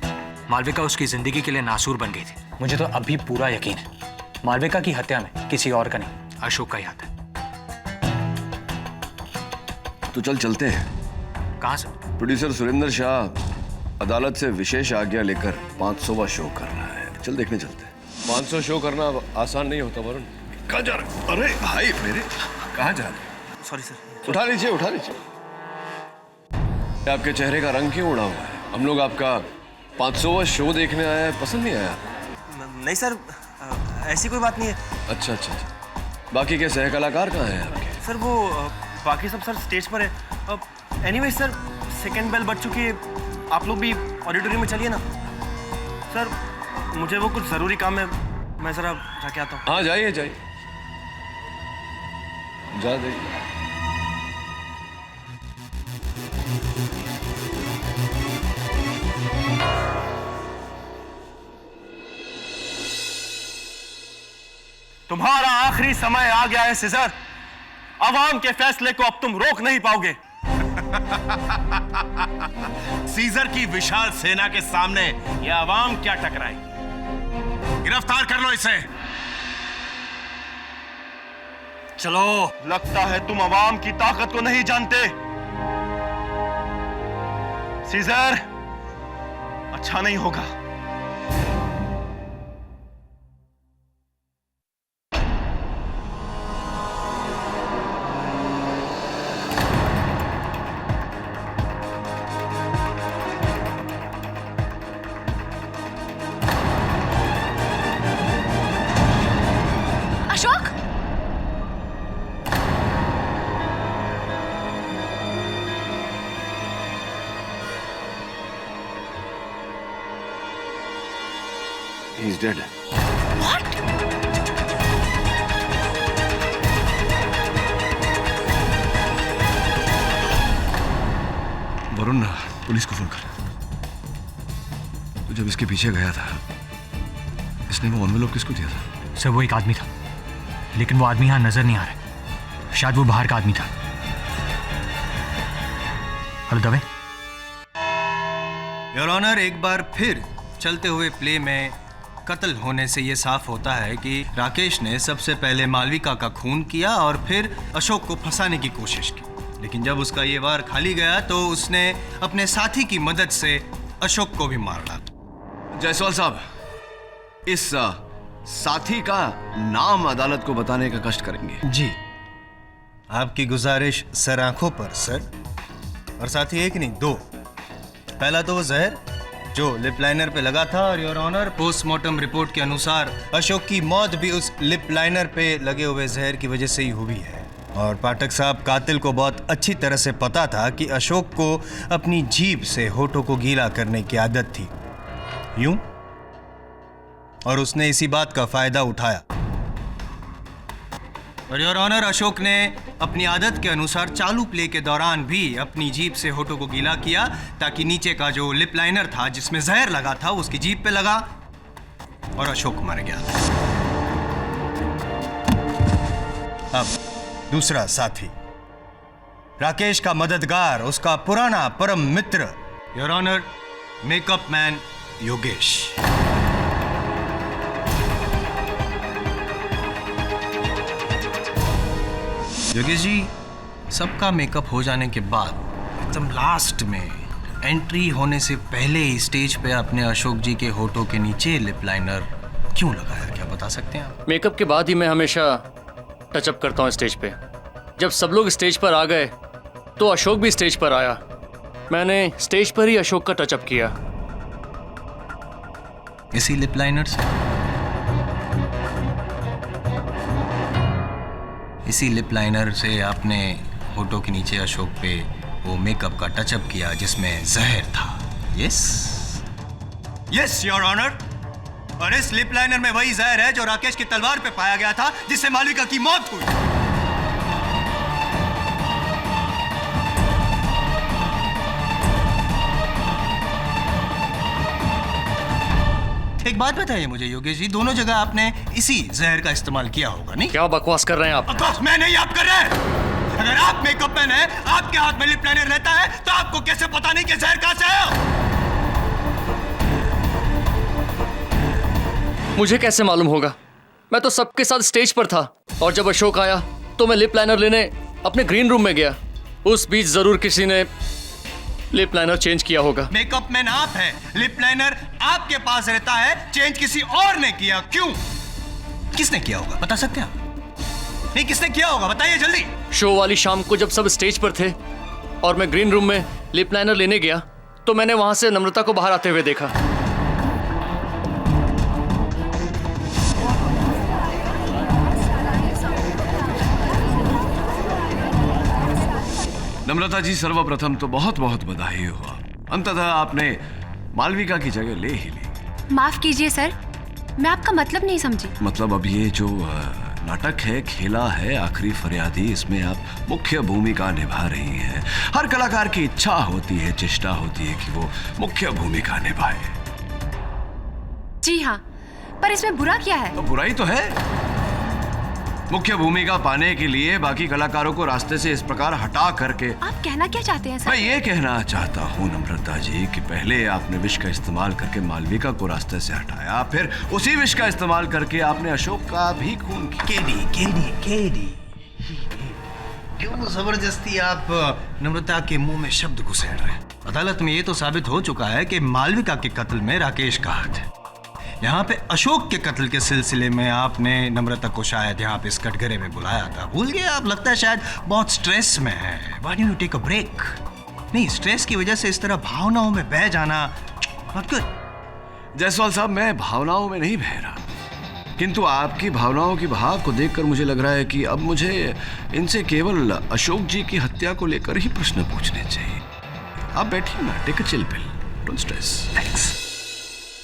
मालविका उसकी जिंदगी के लिए नासूर बन गई थी। मुझे तो अभी पूरा यकीन है मालविका की हत्या में किसी और का नहीं, अशोक का ही हाथ है। तो चल चलते हैं। कहाँ सर? प्रोड्यूसर सुरेंद्र शाह अदालत से विशेष आज्ञा लेकर 500वां शो कर रहा है। चल देखने चलते हैं। 500 शो करना आसान नहीं होता वरुण। कहाँ जा रहे? अरे भाई मेरे, कहाँ जा रहे? Sorry sir. उठा लीजिए, उठा लीजिए। आपके चेहरे का रंग क्यों उड़ा हुआ है? हम लोग आपका 500वां शो देखने आया है, पसंद नहीं आया? नहीं सर, ऐसी कोई बात नहीं है। अच्छा अच्छा अच्छा। बाकी के सह कलाकार कहाँ हैं आपके? सर वो बाकी सब सर स्टेज पर है। एनीवे सर, सेकंड बेल बज चुकी है, आप लोग भी ऑडिटोरियम में चलिए ना। सर मुझे वो कुछ ज़रूरी काम है, मैं ज़रा जाके आता हूँ। हाँ जाइए जाइए, जा जाइए। तुम्हारा आखिरी समय आ गया है सीजर। अवाम के फैसले को अब तुम रोक नहीं पाओगे। सीजर की विशाल सेना के सामने यह अवाम क्या टकराएगी? गिरफ्तार कर लो इसे। चलो। लगता है तुम अवाम की ताकत को नहीं जानते। सीजर, अच्छा नहीं होगा। Ashok, He's dead. What? Varun, police को फोन कर। तो जब इसके पीछे गया था, इसने वो एनवेलप किसको दिया था? सर वो एक आदमी था, लेकिन वो आदमी यहाँ नजर नहीं आ रहा। शायद वो बाहर का आदमी था। हेलो दवे। योर ऑनर, एक बार फिर चलते हुए प्ले में कत्ल होने से ये साफ होता है कि राकेश ने सबसे पहले मालविका का खून किया और फिर अशोक को फंसाने की कोशिश की। लेकिन जब उसका ये वार खाली गया तो उसने अपने साथी की मदद से अशोक को भी मार डाला। जायसवाल साहब, इस साथी का नाम अदालत को बताने का कष्ट करेंगे। जी, आपकी गुजारिश सर आंखों पर सर। और साथ ही एक नहीं, 2। पहला तो वो जहर जो लिप लाइनर पे लगा था, और योर ऑनर पोस्टमार्टम रिपोर्ट के अनुसार अशोक की मौत भी उस लिप लाइनर पे लगे हुए जहर की वजह से ही हुई है। और पाठक साहब, कातिल को बहुत अच्छी तरह से पता था कि अशोक को अपनी जीभ से होठों को गीला करने की आदत थी, यूं, और उसने इसी बात का फायदा उठाया। और योर ऑनर, अशोक ने अपनी आदत के अनुसार चालू प्ले के दौरान भी अपनी जीभ से होठों को गीला किया ताकि नीचे का जो लिप लाइनर था जिसमें जहर लगा था उसकी जीभ पे लगा और अशोक मर गया। अब दूसरा साथी, राकेश का मददगार, उसका पुराना परम मित्र, your honour, makeup man Yogesh. Yogesh ji, सबका मेकअप हो जाने के बाद एकदम लास्ट में एंट्री होने से पहले ही स्टेज पे आपने अशोक जी के होठों के नीचे लिप लाइनर क्यों लगाया, क्या बता सकते हैं आप? मेकअप के बाद ही मैं हमेशा टचअप करता हूँ स्टेज पे। जब सब लोग स्टेज पर आ गए तो अशोक भी स्टेज पर आया। मैंने स्टेज पर ही अशोक का टचअप किया। इसी लिप लाइनर से? इसी लिप लाइनर से आपने होठों के नीचे अशोक पे वो मेकअप का टचअप किया जिसमें जहर था। यस यस योर ऑनर, और इस लिप लाइनर में वही जहर है जो राकेश की तलवार पे पाया गया था, जिससे मालविका की मौत हुई। एक बात बताइए मुझे योगेश जी, दोनों जगह आपने इसी जहर का इस्तेमाल किया होगा, नहीं? क्या बकवास कर रहे हैं आप? बकवास मैं नहीं, आप कर रहे हैं। अगर आप मेकअप मैन हैं, आपके हाथ में लिप लाइनर रहता है, तो आपको कैसे पता नहीं कि जहर कहां से आया? मुझे कैसे मालूम होगा? मैं तो सबके साथ स्टेज पर था और जब अशोक आया तो मैं लिप लाइनर लेने अपने ग्रीन रूम में गया। उस बीच जरूर किसी ने लिप लाइनर चेंज किया होगा। मेकअप मैन आप हैं, लिप लाइनर आपके पास रहता है, चेंज किसी और ने किया। क्यों? किसने किया होगा, बता सकते हैं आप? नहीं, किसने किया होगा, बताइए जल्दी। शो वाली शाम को जब सब स्टेज पर थे और मैं ग्रीन रूम में लिप लाइनर लेने गया तो मैंने वहां से नम्रता को बाहर आते हुए देखा। नम्रता जी, सर्वप्रथम तो बहुत बहुत बधाई हुआ। अंततः आपने मालविका की जगह ले ही ली। माफ कीजिए सर, मैं आपका मतलब नहीं समझी। मतलब अब ये जो नाटक है, खेला है आखिरी फरियादी, इसमें आप मुख्य भूमिका निभा रही हैं। हर कलाकार की इच्छा होती है, चेष्टा होती है कि वो मुख्य भूमिका निभाए। जी हाँ, पर इसमें बुरा क्या है? तो बुराई तो है। मुख्य भूमिका पाने के लिए बाकी कलाकारों को रास्ते से इस प्रकार हटा करके। आप कहना क्या चाहते हैं सर? मैं ये कहना चाहता हूँ नम्रता जी कि पहले आपने विष का इस्तेमाल करके मालविका को रास्ते से हटाया, फिर उसी विष का इस्तेमाल करके आपने अशोक का भी खून किया। केडी क्यों जबरदस्ती आप नम्रता के मुंह में शब्द घुसेड़ रहे हैं? अदालत में ये तो साबित हो चुका है कि मालविका के कत्ल में राकेश का हाथ है। यहाँ पे अशोक के कत्ल के सिलसिले में आपने नम्रता को शायद यहाँ पे इस कटघरे में बुलाया था, भूल गए आप? लगता है शायद बहुत स्ट्रेस में है। Why don't you take a break? नहीं, स्ट्रेस की वजह से इस तरह भावनाओं में बह जाना नॉट गुड। जायसवाल साहब, मैं भावनाओं में नहीं बह रहा, किंतु आपकी भावनाओं की बहाव को देखकर मुझे लग रहा है कि अब मुझे इनसे केवल अशोक जी की हत्या को लेकर ही प्रश्न पूछने चाहिए। आप बैठिए ना, take a chill pill, don't stress. Thanks.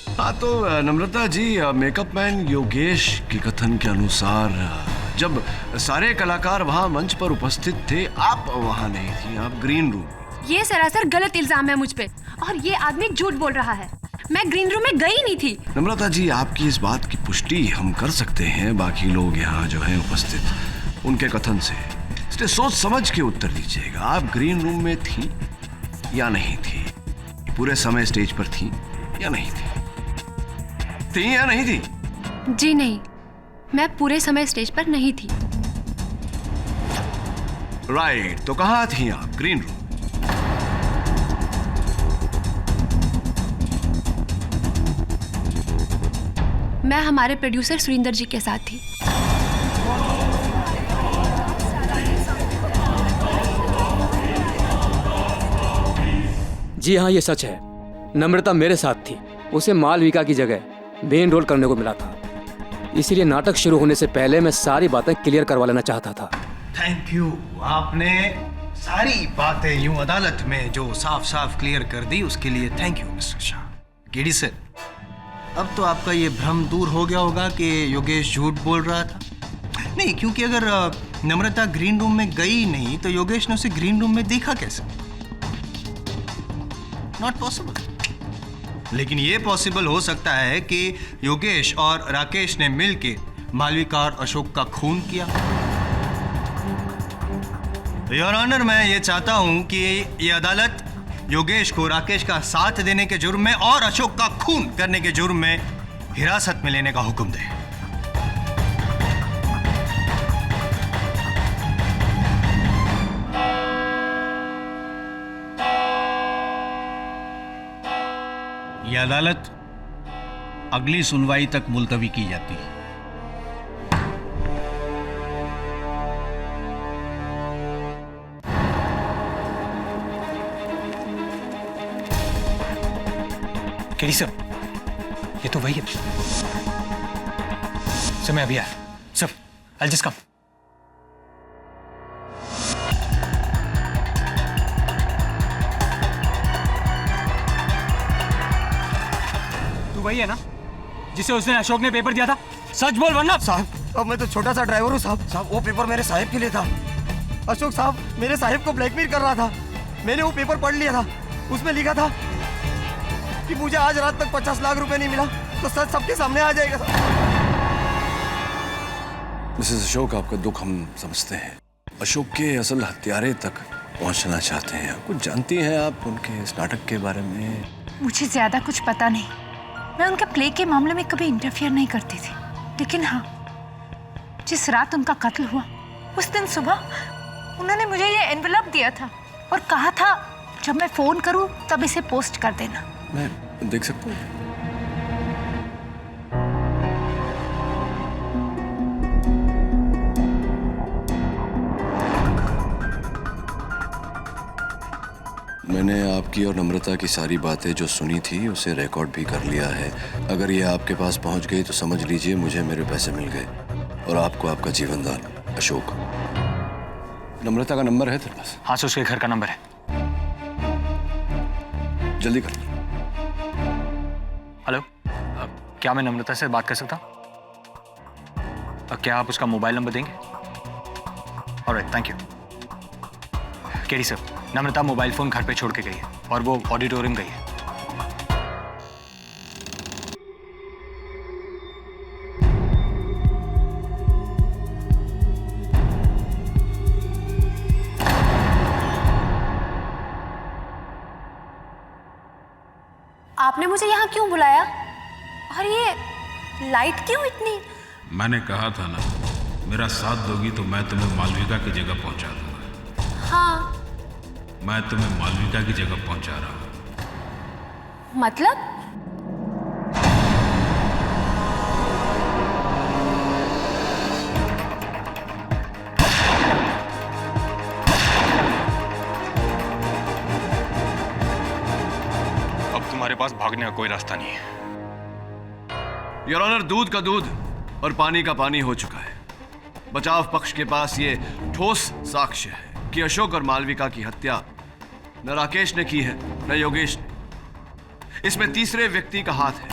हाँ तो नम्रता जी, मेकअप मैन योगेश के कथन के अनुसार जब सारे कलाकार वहाँ मंच पर उपस्थित थे, आप वहाँ नहीं थी, आप ग्रीन रूम। ये सरासर गलत इल्जाम है मुझ पे और ये आदमी झूठ बोल रहा है। मैं ग्रीन रूम में गई नहीं थी। नम्रता जी, आपकी इस बात की पुष्टि हम कर सकते हैं बाकी लोग यहाँ जो हैं उपस्थित, उनके कथन से। इसलिए सोच समझ के उत्तर दीजिएगा। आप ग्रीन रूम में थी या नहीं थी? पूरे समय स्टेज पर थी या नहीं थी? थी या नहीं थी? जी नहीं, मैं पूरे समय स्टेज पर नहीं थी। राइट, तो कहाँ थी आप? Green room. मैं हमारे प्रोड्यूसर सुरिंदर जी के साथ थी। जी हाँ, ये सच है। नम्रता मेरे साथ थी। उसे मालविका की जगह मेन रोल करने को मिला था, इसीलिए नाटक शुरू होने से पहले मैं सारी बातें क्लियर करवा लेना चाहता था। Thank you. आपने सारी बातें यूं अदालत में जो साफ साफ क्लियर कर दी, उसके लिए thank you mister Shah. KD sir, अब तो आपका ये भ्रम दूर हो गया होगा कि योगेश झूठ बोल रहा था। नहीं, क्योंकि अगर नम्रता ग्रीन रूम में गई नहीं तो योगेश ने उसे ग्रीन रूम में देखा कैसे? Not possible. लेकिन ये पॉसिबल हो सकता है कि योगेश और राकेश ने मिलकर मालविका और अशोक का खून किया। योर ऑनर, मैं ये चाहता हूं कि ये अदालत योगेश को राकेश का साथ देने के जुर्म में और अशोक का खून करने के जुर्म में हिरासत में लेने का हुक्म दे। यह अदालत अगली सुनवाई तक मुलतवी की जाती है। केडी सर, ये तो वही है सर। मैं अभी आया सर। I'll just come. तू वही है ना जिसे उसने अशोक ने पेपर दिया था? सच बोल वरना। साहब अब मैं तो छोटा सा ड्राइवर हूँ साहब। साहब वो पेपर मेरे साहिब के लिए था। अशोक साहब मेरे साहिब को ब्लैकमेल कर रहा था। मैंने वो पेपर पढ़ लिया था। उसमें लिखा था कि मुझे आज रात तक 50 लाख रुपए नहीं मिला तो सच सबके सामने आ जाएगा। मिसेस अशोक, आपका दुख हम समझते हैं। अशोक के असल हत्यारे तक पहुंचना चाहते हैं। कुछ जानती हैं आप उनके इस नाटक के बारे में? मुझे ज्यादा कुछ पता नहीं। मैं उनके प्ले के मामले में कभी इंटरफियर नहीं करती थी, लेकिन हाँ, जिस रात उनका कत्ल हुआ उस दिन सुबह उन्होंने मुझे ये एनवेलप दिया था और कहा था जब मैं फोन करूं तब इसे पोस्ट कर देना। मैं देख सकता हूँ? मैंने आपकी और नम्रता की सारी बातें जो सुनी थी उसे रिकॉर्ड भी कर लिया है। अगर ये आपके पास पहुंच गई तो समझ लीजिए मुझे मेरे पैसे मिल गए और आपको आपका जीवन दान। अशोक, नम्रता का नंबर है तेरे पास? हाँ सर, उसके घर का नंबर है। जल्दी कर। हेलो, क्या मैं नम्रता से बात कर सकता हूँ? क्या आप उसका मोबाइल नंबर देंगे? Alright, thank you. KD sir, Namrata mobile phone घर पे छोड़ के गई है और वो ऑडिटोरियम गई है। आपने मुझे यहाँ क्यों बुलाया? और ये लाइट क्यों इतनी? मैंने कहा था ना, मेरा साथ दोगी तो मैं तुम्हें मालविका की जगह पहुंचा दूंगा। हाँ, मैं तुम्हें मालविका की जगह पहुंचा रहा हूं। मतलब? अब तुम्हारे पास भागने का कोई रास्ता नहीं है। योर ऑनर, दूध का दूध और पानी का पानी हो चुका है। बचाव पक्ष के पास ये ठोस साक्ष्य है कि अशोक और मालविका की हत्या न राकेश ने की है न योगेश ने। इसमें तीसरे व्यक्ति का हाथ है।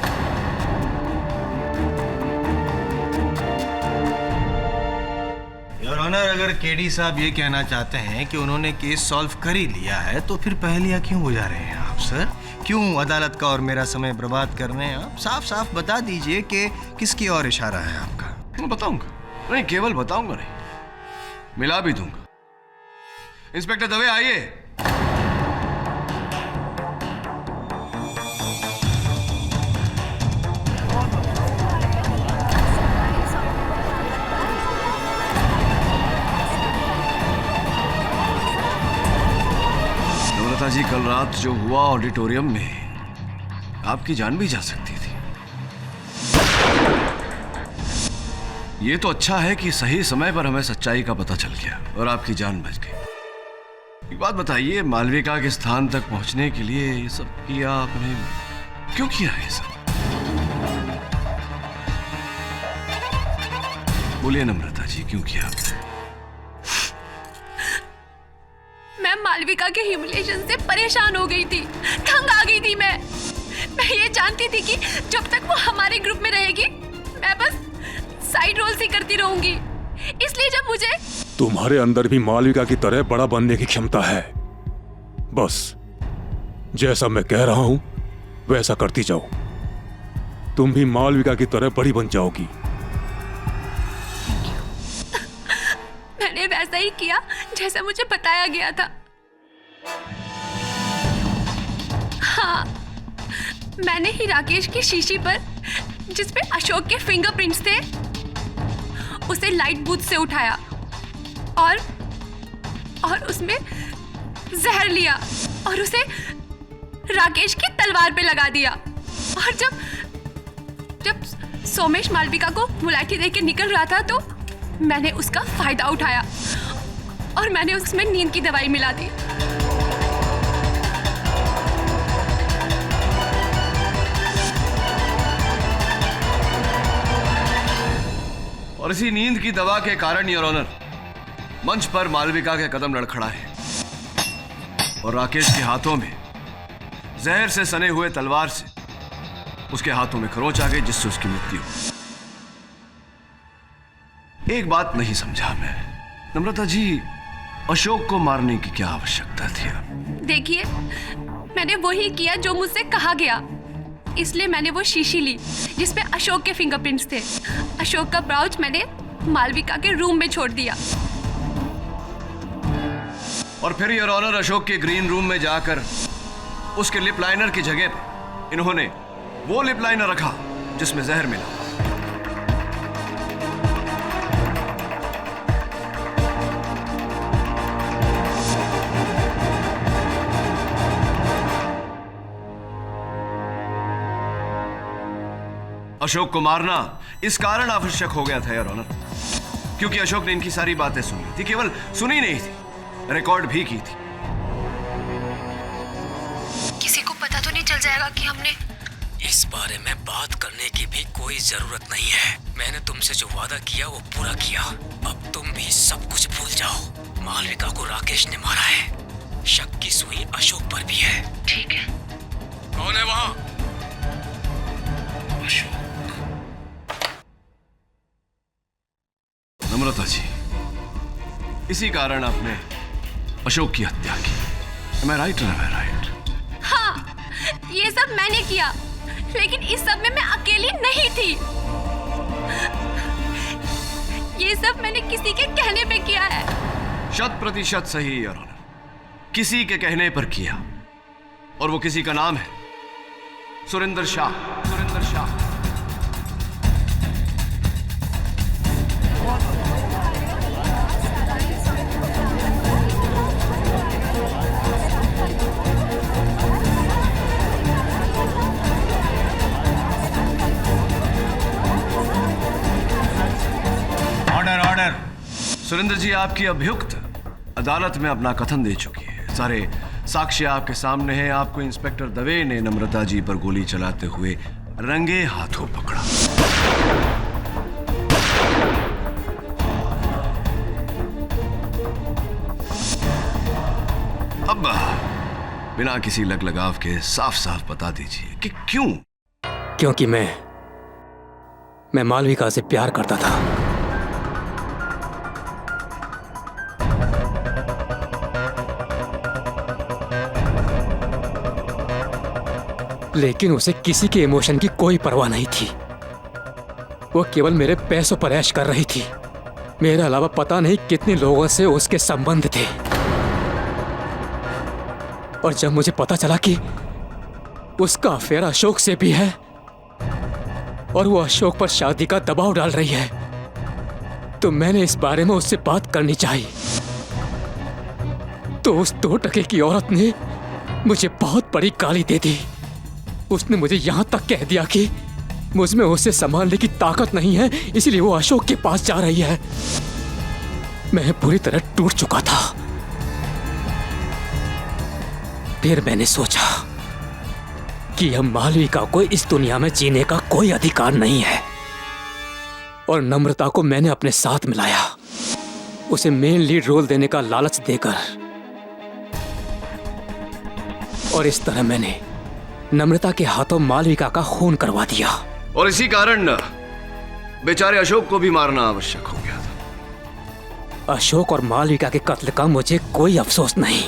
योर ऑनर, अगर केडी साहब ये कहना चाहते हैं कि उन्होंने केस सॉल्व कर ही लिया है तो फिर पहेलियां क्यों बुझा रहे हैं आप सर? क्यों अदालत का और मेरा समय बर्बाद कर रहे हैं आप? साफ साफ बता दीजिए कि किसकी ओर इशारा है आपका। मैं बताऊंगा, नहीं केवल बताऊंगा नहीं, मिला भी दूंगा। इंस्पेक्टर दवे, आइए। नम्रता जी, कल रात जो हुआ ऑडिटोरियम में, आपकी जान भी जा सकती थी। ये तो अच्छा है कि सही समय पर हमें सच्चाई का पता चल गया और आपकी जान बच गई। एक बात बताइए, मालविका के स्थान तक पहुंचने के लिए ये सब किया आपने? क्यों किया है सब? बोलिए नम्रता जी, क्यों किया आपने? मैं मालविका के ह्यूमिलिएशन से परेशान हो गई थी, तंग आ गई थी। मैं ये जानती थी कि जब तक वो हमारे ग्रुप में रहेगी मैं बस साइड रोल्स ही करती रहूंगी। इसलिए जब मुझे तुम्हारे अंदर भी मालविका की तरह बड़ा बनने की क्षमता है। बस जैसा मैं कह रहा हूं वैसा करती जाओ, तुम भी मालविका की तरह बड़ी बन जाओगी। मैंने वैसा ही किया जैसा मुझे बताया गया था। हाँ, मैंने ही राकेश की शीशी पर जिसपे अशोक के फिंगरप्रिंट्स थे उसे लाइट बूथ से उठाया और उसमें जहर लिया और उसे राकेश की तलवार पे लगा दिया। और जब सोमेश मालविका को मुलाठी देके निकल रहा था तो मैंने उसका फायदा उठाया और मैंने उसमें नींद की दवाई मिला दी। और इसी नींद की दवा के कारण योर ऑनर मंच पर मालविका के कदम लड़खड़ाए और राकेश के हाथों में जहर से सने हुए तलवार से उसके हाथों में खरोंच आ गई, जिससे उसकी मृत्यु हुई। एक बात नहीं समझा मैं, नम्रता जी, अशोक को मारने की क्या आवश्यकता थी? देखिए, मैंने वही किया जो मुझसे कहा गया, इसलिए मैंने वो शीशी ली जिसपे अशोक के फिंगरप्रिंट्स थे। अशोक का पाउच मैंने मालविका के रूम में छोड़ दिया। और फिर योर ऑनर अशोक के ग्रीन रूम में जाकर उसके लिप लाइनर की जगह पर इन्होंने वो लिप लाइनर रखा जिसमें जहर मिला। अशोक को मारना इस कारण आवश्यक हो गया था योर ऑनर क्योंकि अशोक ने इनकी सारी बातें सुन ली थी, केवल सुनी नहीं थी, रिकॉर्ड भी की थी। किसी को पता तो नहीं चल जाएगा कि हमने इस बारे में बात करने की भी कोई जरूरत नहीं है। मैंने तुमसे जो वादा किया वो पूरा किया। अब तुम भी सब कुछ भूल जाओ। मालविका को राकेश ने मारा है, शक की सुई अशोक पर भी है। ठीक है। कौन है वहां? अशोक। नम्रता जी, इसी कारण आपने अशोक की हत्या की। Am I right or am I right? हाँ, ये सब मैंने किया, लेकिन इस सब में मैं अकेली नहीं थी। ये सब मैंने किसी के कहने पे किया है। 100% सही योर ऑनर, किसी के कहने पर किया, और वो किसी का नाम है सुरेंद्र शाह। सुरेंद्र शाह। सुरेंद्र जी, आपकी अभियुक्त अदालत में अपना कथन दे चुकी है। सारे साक्ष्य आपके सामने हैं। आपको इंस्पेक्टर दवे ने नम्रता जी पर गोली चलाते हुए रंगे हाथों पकड़ा। अब बिना किसी लगलगाव के साफ साफ बता दीजिए कि क्यों? क्योंकि मैं मालविका से प्यार करता था। लेकिन उसे किसी के इमोशन की कोई परवाह नहीं थी। वो केवल मेरे पैसों पर ऐश कर रही थी। मेरे अलावा पता नहीं कितने लोगों से उसके संबंध थे। और जब मुझे पता चला कि उसका अफेयर अशोक से भी है और वो अशोक पर शादी का दबाव डाल रही है, तो मैंने इस बारे में उससे बात करनी चाहिए। तो उस 2 टके की औरत ने मुझे बहुत बड़ी गाली दे दी। उसने मुझे यहां तक कह दिया कि मुझमें उसे संभालने की ताकत नहीं है, इसलिए वो अशोक के पास जा रही है। मैं पूरी तरह टूट चुका था। फिर मैंने सोचा कि अब मालविका को इस दुनिया में जीने का कोई अधिकार नहीं है, और नम्रता को मैंने अपने साथ मिलाया, उसे मेन लीड रोल देने का लालच देकर। और इस तरह मैंने नम्रता के हाथों मालविका का खून करवा दिया। और इसी कारण बेचारे अशोक को भी मारना आवश्यक हो गया था। अशोक और मालविका के कत्ल का मुझे कोई अफसोस नहीं।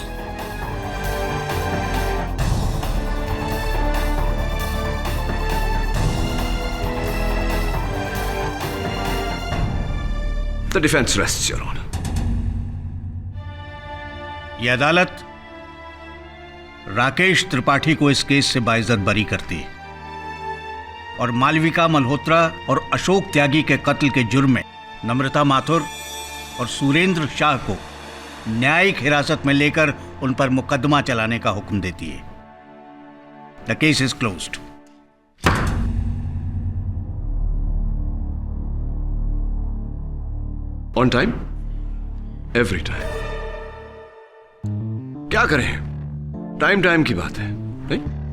The defense rests, Your Honor. यह अदालत राकेश त्रिपाठी को इस केस से बाइज्जत बरी करती है और मालविका मल्होत्रा और अशोक त्यागी के कत्ल के जुर्म में नम्रता माथुर और सुरेंद्र शाह को न्यायिक हिरासत में लेकर उन पर मुकदमा चलाने का हुक्म देती है। The case is closed. On time, every time. क्या करें, टाइम टाइम की बात है, नहीं?